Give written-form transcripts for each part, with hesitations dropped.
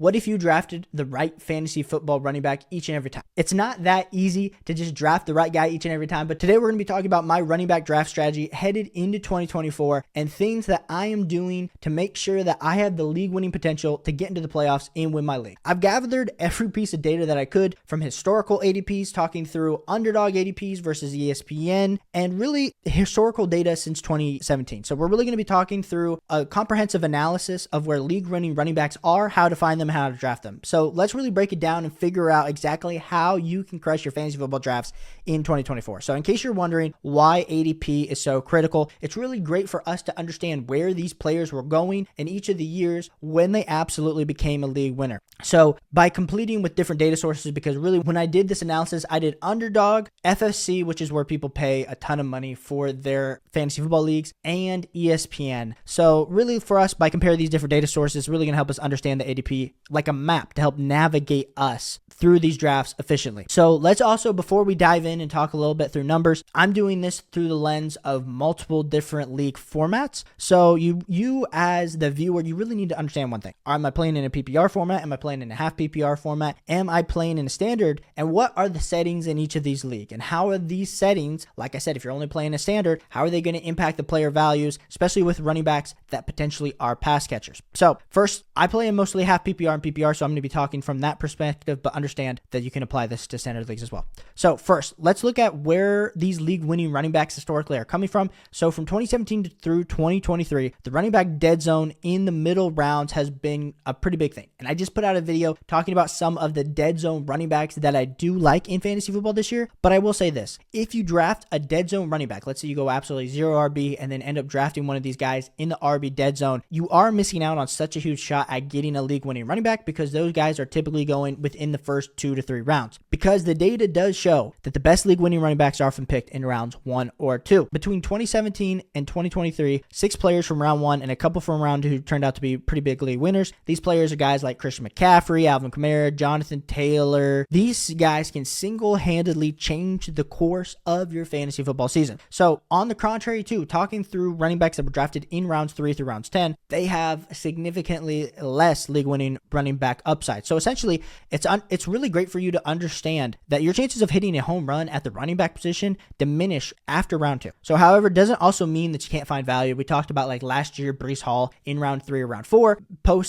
What if you drafted the right fantasy football running back each and every time? It's not that easy to just draft the right guy each and every time, but today we're going to be talking about my running back draft strategy headed into 2024 and things that I am doing to make sure that I have the league winning potential to get into the playoffs and win my league. I've gathered every piece of data that I could from historical ADPs, talking through Underdog ADPs versus ESPN, and really historical data since 2017. So we're really going to be talking through a comprehensive analysis of where league winning running backs are, how to find them, how to draft them. So let's really break it down and figure out exactly how you can crush your fantasy football drafts in 2024. So in case you're wondering why ADP is so critical, it's really great for us to understand where these players were going in each of the years when they absolutely became a league winner. So by completing with different data sources, because really when I did this analysis, I did Underdog, FFC, which is where people pay a ton of money for their fantasy football leagues, and ESPN. So really for us, by comparing these different data sources, really going to help us understand the ADP like a map to help navigate us through these drafts efficiently. So let's also, before we dive in and talk a little bit through numbers, I'm doing this through the lens of multiple different league formats. So you as the viewer, you really need to understand one thing. Am I playing in a PPR format? Am I playing in a half PPR format? Am I playing in a standard? And what are the settings in each of these leagues? And how are these settings, like I said, if you're only playing a standard, how are they going to impact the player values, especially with running backs that potentially are pass catchers? So first, I play in mostly half PPR and PPR, so I'm going to be talking from that perspective, but understand that you can apply this to standard leagues as well. So first, let's look at where these league winning running backs historically are coming from. So from 2017 through 2023, the running back dead zone in the middle rounds has been a pretty big thing. And I just put out a video talking about some of the dead zone running backs that I do like in fantasy football this year. But I will say this, if you draft a dead zone running back, let's say you go absolutely zero RB and then end up drafting one of these guys in the RB dead zone, you are missing out on such a huge shot at getting a league winning running back because those guys are typically going within the first 2 to 3 rounds. Because the data does show that the best league winning running backs are often picked in rounds 1 or 2. Between 2017 and 2023, 6 players from round 1 and a couple from round 2 turned out to be pretty big league winners. These players are guys like Christian McCaffrey, Alvin Kamara, Jonathan Taylor. These guys can single-handedly change the course of your fantasy football season. So on the contrary too, talking through running backs that were drafted in rounds 3 through rounds 10, they have significantly less league winning running back upside. So essentially, it's really great for you to understand that your chances of hitting a home run at the running back position diminish after round 2. So however, it doesn't also mean that you can't find value. We talked about like last year, Breece Hall in round 3 or round 4,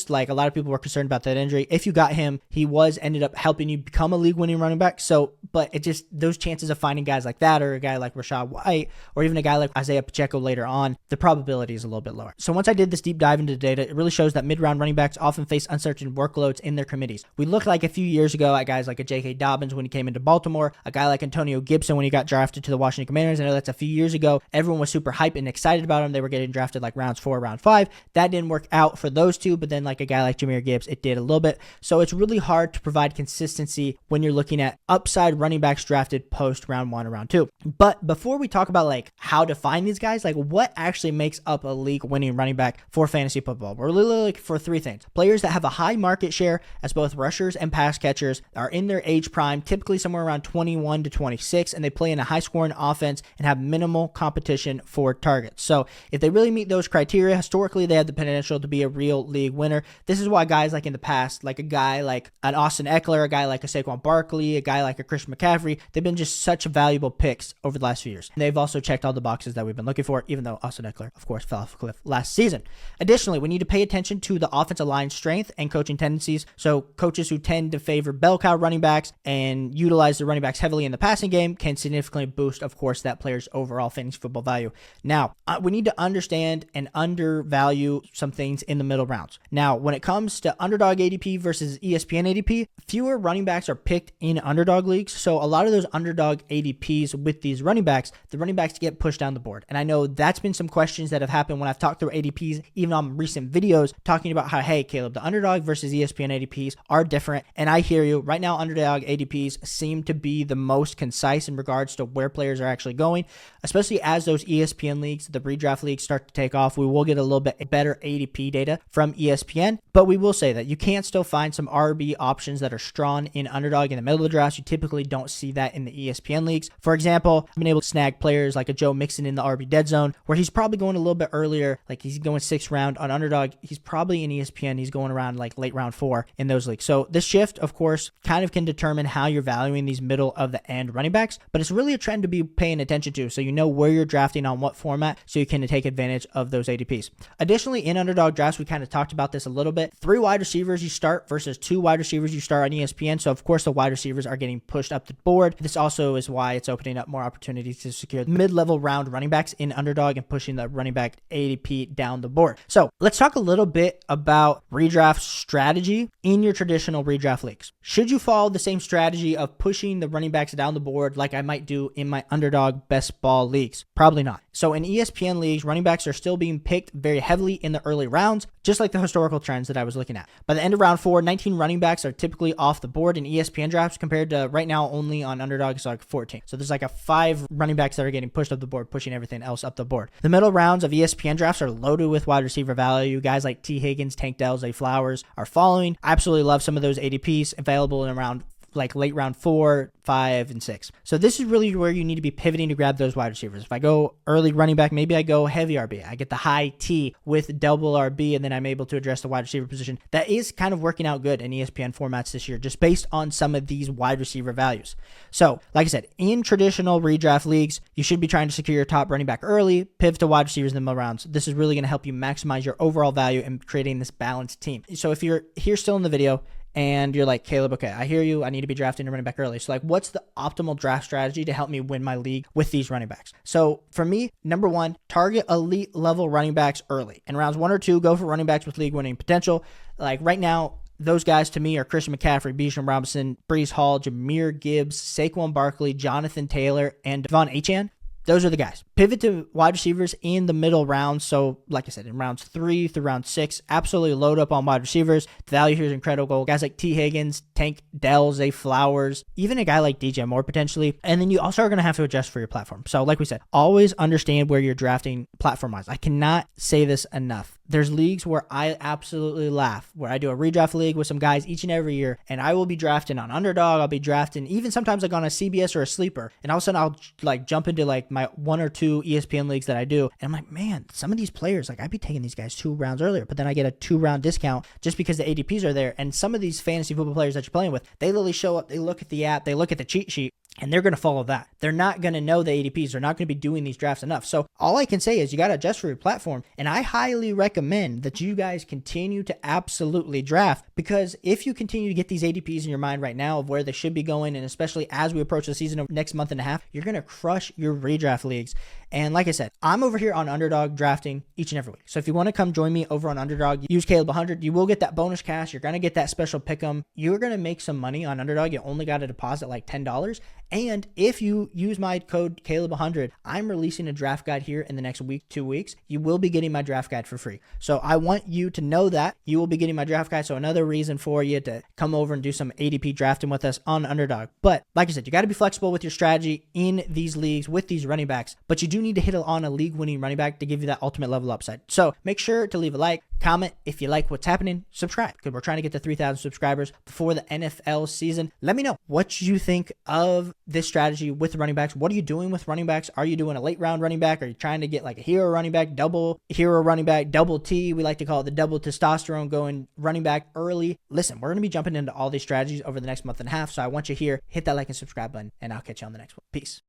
like a lot of people were concerned about that injury. If you got him, he ended up helping you become a league winning running back. So, but it just, those chances of finding guys like that, or a guy like Rashad White, or even a guy like Isaiah Pacheco later on, the probability is a little bit lower. So once I did this deep dive into the data, it really shows that mid-round running backs often face uncertain workloads in their committees. We look like a few years ago at guys like a J.K. Dobbins when he came into Baltimore, a guy like Antonio Gibson when he got drafted to the Washington Commanders. I know that's a few years ago. Everyone was super hyped and excited about him. They were getting drafted like rounds 4, round 5. That didn't work out for those two, but then like a guy like Jahmyr Gibbs, it did a little bit. So it's really hard to provide consistency when you're looking at upside running backs drafted post round 1 or round 2. But before we talk about like how to find these guys, like what actually makes up a league winning running back for fantasy football, we're really looking for 3 things. Players that have a high market share as both rushers and pass catchers, are in their age prime, typically somewhere around 21 to 26, and they play in a high scoring offense and have minimal competition for targets. So if they really meet those criteria, historically they have the potential to be a real league winner. This is why guys like in the past, like a guy like an Austin Eckler, a guy like a Saquon Barkley, a guy like a Christian McCaffrey, they've been just such valuable picks over the last few years. And they've also checked all the boxes that we've been looking for, even though Austin Eckler, of course, fell off a cliff last season. Additionally, we need to pay attention to the offensive line strength and coaching tendencies. So coaches who tend to favor bell cow running backs and utilize the running backs heavily in the passing game can significantly boost, of course, that player's overall fantasy football value. Now, we need to understand and undervalue some things in the middle rounds. Now, when it comes to Underdog ADP versus ESPN ADP, fewer running backs are picked in Underdog leagues. So a lot of those Underdog ADPs with these running backs, the running backs get pushed down the board. And I know that's been some questions that have happened when I've talked through ADPs, even on recent videos, talking about how, hey, Caleb, the Underdog versus ESPN ADPs are different. And I hear you. Right now, Underdog ADPs seem to be the most concise in regards to where players are actually going, especially as those ESPN leagues, the redraft leagues start to take off. We will get a little bit better ADP data from ESPN, but we will say that you can still find some RB options that are strong in Underdog in the middle of the draft. You typically don't see that in the ESPN leagues. For example, I've been able to snag players like a Joe Mixon in the RB dead zone, where he's probably going a little bit earlier, like he's going 6th round. On Underdog, he's probably in ESPN, he's going around like late late round 4 in those leagues. So this shift, of course, kind of can determine how you're valuing these middle of the end running backs, but it's really a trend to be paying attention to, so you know where you're drafting on what format, so you can take advantage of those ADPs. Additionally, in underdog drafts, we kind of talked about this a little bit. 3 wide receivers you start versus 2 wide receivers you start on ESPN. So of course the wide receivers are getting pushed up the board. This also is why it's opening up more opportunities to secure mid-level round running backs in underdog and pushing the running back ADP down the board. So let's talk a little bit about redraft strategy in your traditional redraft leagues. Should you follow the same strategy of pushing the running backs down the board like I might do in my underdog best ball leagues? Probably not. So in ESPN leagues, running backs are still being picked very heavily in the early rounds, just like the historical trends that I was looking at. By the end of round 4, 19 running backs are typically off the board in ESPN drafts, compared to right now only on underdog it's like 14. So there's like a 5 running backs that are getting pushed up the board, pushing everything else up the board. The middle rounds of ESPN drafts are loaded with wide receiver value. Guys like T. Higgins, Tank Dell, Zay Flowers are following. I absolutely love some of those ADPs available in around like late round 4, 5, and 6. So this is really where you need to be pivoting to grab those wide receivers. If I go early running back, maybe I go heavy RB. I get the high T with double RB, and then I'm able to address the wide receiver position. That is kind of working out good in ESPN formats this year, just based on some of these wide receiver values. So like I said, in traditional redraft leagues, you should be trying to secure your top running back early, pivot to wide receivers in the middle rounds. This is really going to help you maximize your overall value and creating this balanced team. So if you're here still in the video, and you're like, Caleb, okay, I hear you. I need to be drafting a running back early. So like, what's the optimal draft strategy to help me win my league with these running backs? So for me, number 1, target elite level running backs early. In rounds 1 or 2, go for running backs with league winning potential. Like right now, those guys to me are Christian McCaffrey, Bijan Robinson, Breece Hall, Jahmyr Gibbs, Saquon Barkley, Jonathan Taylor, and Devon Achane. Those are the guys. Pivot to wide receivers in the middle rounds. So like I said, in rounds 3 through round 6, absolutely load up on wide receivers. The value here is incredible. Guys like T. Higgins, Tank Dell, Zay Flowers, even a guy like DJ Moore potentially. And then you also are going to have to adjust for your platform. So like we said, always understand where you're drafting platform-wise. I cannot say this enough. There's leagues where I absolutely laugh, where I do a redraft league with some guys each and every year, and I will be drafting on Underdog. I'll be drafting even sometimes like on a CBS or a sleeper, and all of a sudden I'll like jump into like my 1 or 2 ESPN leagues that I do, and I'm like, man, some of these players, like I'd be taking these guys 2 rounds earlier, but then I get a 2-round discount just because the ADPs are there. And some of these fantasy football players that you're playing with, they literally show up, they look at the app, they look at the cheat sheet, and they're going to follow that. They're not going to know the ADPs. They're not going to be doing these drafts enough. So all I can say is you got to adjust for your platform. And I highly recommend that you guys continue to absolutely draft, because if you continue to get these ADPs in your mind right now of where they should be going, and especially as we approach the season of next month and a half, you're going to crush your redraft leagues. And like I said, I'm over here on Underdog drafting each and every week. So if you want to come join me over on Underdog, use Caleb 100. You will get that bonus cash. You're going to get that special pick'em. You're going to make some money on Underdog. You only got to deposit like $10. And if you use my code Caleb100, I'm releasing a draft guide here in the next week, 2 weeks. You will be getting my draft guide for free. So I want you to know that you will be getting my draft guide. So another reason for you to come over and do some ADP drafting with us on Underdog. But like I said, you got to be flexible with your strategy in these leagues with these running backs, but you do need to hit on a league winning running back to give you that ultimate level upside. So make sure to leave a like, comment if you like what's happening, subscribe, because we're trying to get to 3,000 subscribers before the NFL season. Let me know what you think of this strategy with running backs. What are you doing with running backs? Are you doing a late round running back? Are you trying to get like a hero running back, double hero running back, double T? We like to call it the double testosterone, going running back early. Listen, we're going to be jumping into all these strategies over the next month and a half. So I want you here, hit that like and subscribe button, and I'll catch you on the next one. Peace.